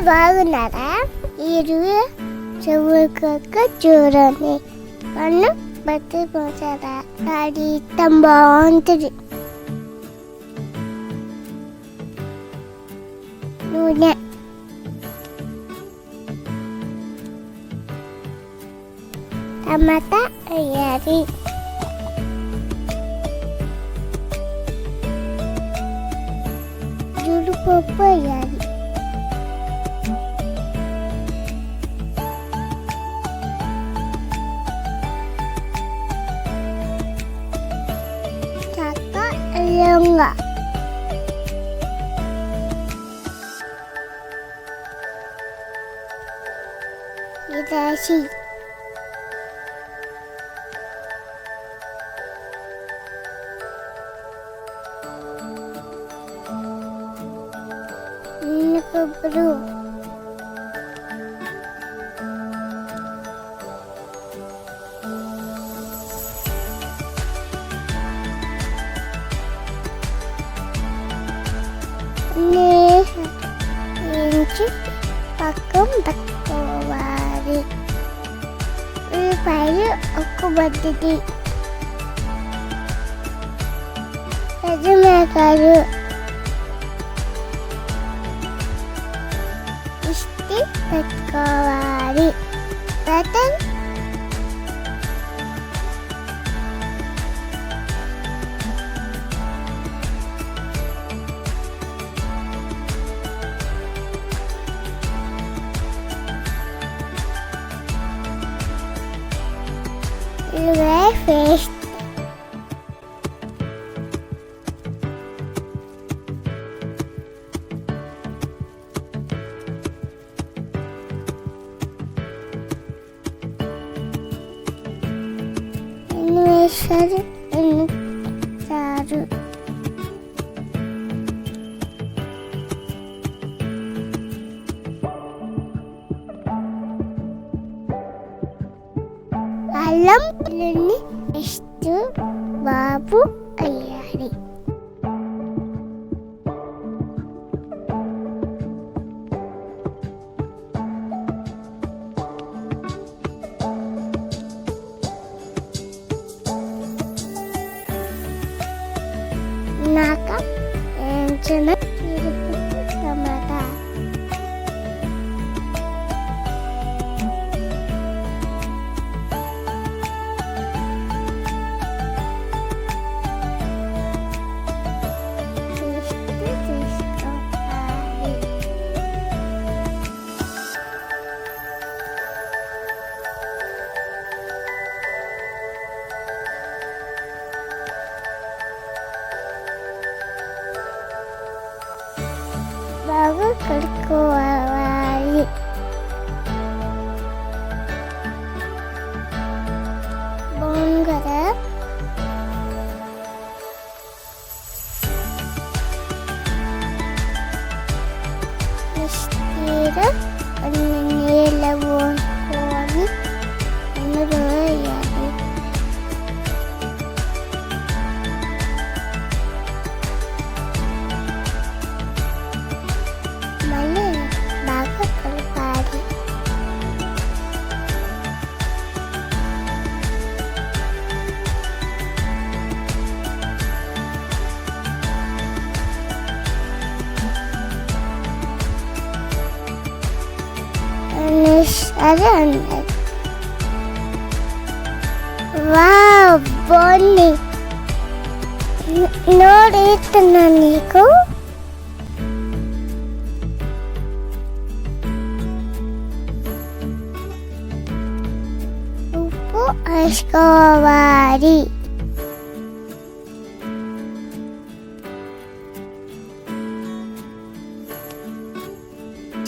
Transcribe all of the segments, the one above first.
బాగున్నారా? ఈరోజు చెవుకొక్క చూడండి పన్ను బట్టర్ మసాలా అది ఇష్టం బాగుంటుంది. నూనె, టమాటా వేయాలి, జీడిపప్పు వేయాలి, చక్క అల్లంగా, ఇలాచి, కొబ్బరి, వేయించి పక్కన పెట్టుకోవాలి. ఉల్లిపాయలు ఒక బద్దటి, పచ్చిమిరపకాయలు ఇష్టి పెట్టుకోవాలి. బటర్ ఉల్లిపాయ పేస్ట్, వేసారు అల్లం వెల్లుల్లి పేస్ట్ బాబు వేయాలి. నాక వేయించిన జీడిపప్పు, టమాటా, బాగా కలుపుకోవాలి. బాగుంది కదా? నెక్స్ట్ అన్ని నీళ్ళ పోసుకొని అందులో వేయాలి. మళ్ళీ బాగా కలపాలి. సరే అన్నది. వావ్, బాగుంది. నోరు ఇస్తున్నా నీకు. ఉప్పు వేసుకోవాలి.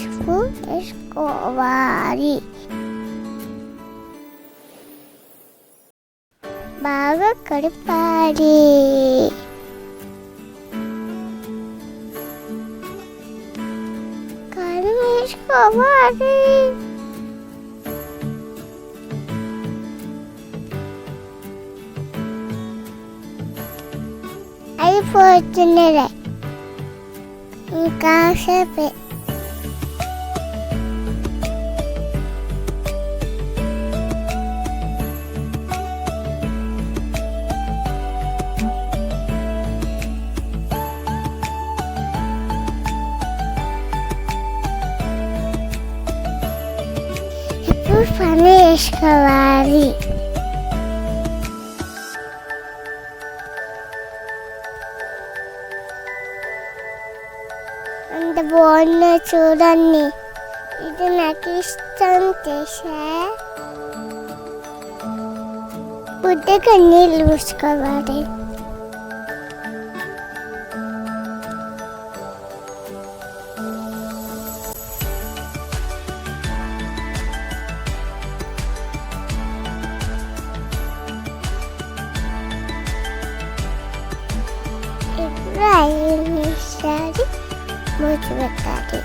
ఉప్పు వేసుకోవాలి. బాగా కలపాలి. కారం వేసుకోవాలి. అయిపోతున్నదే, ఇంకా సేపే. వేసుకోవాలి. అంత బాగుందో చూడండి. ఇది నాకు ఇష్టం చేసా. బుడ్డగా నీళ్ళు పోసుకోవాలి. ఇప్పుడు 5 నిమిషాలు మూసి పెట్టాలి.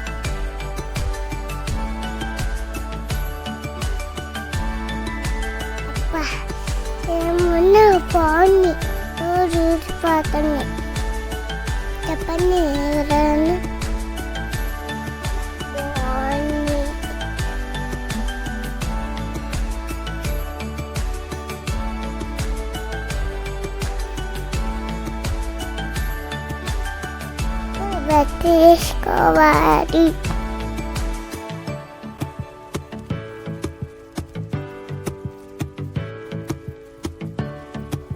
ఏమన్నా బాగుంది, ఊరిపోతుంది. చెప్పండి ఎవరైనా. బాగుంది. వేసుకోవాలి.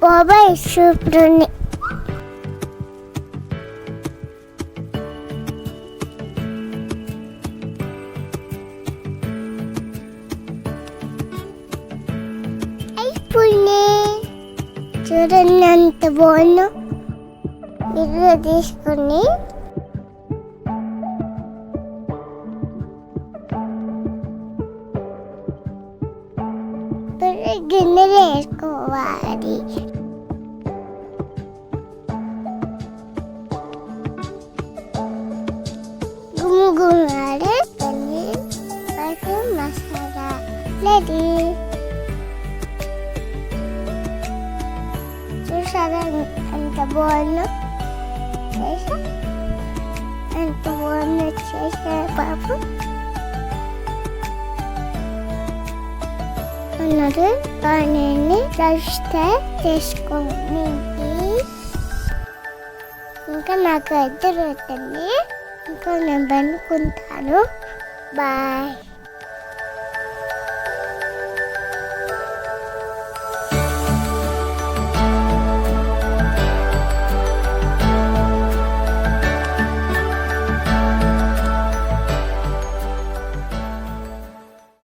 బాబాయ్ సూపర్ ఉంది. అయిపోయింది. చూడండి అంత బాగుందో. మీరు తీసుకొని గిన్నెలు వేసుకోవాలి. గుమ్ముగుమ్మాడే పన్నీర్ బటర్ మసాలా రెడీ. చూసారా ఎంత బాగుందో. చేసా ఎంత బాగుందో చేసా బాబు అన్నారు. పన్నీర్ని సబ్స్క్రైబ్ చేసుకోండి. ఇంకా నాకు ఇద్దరు పెట్టండి. ఇంకా నేను పనుకుంటాను. బాయ్.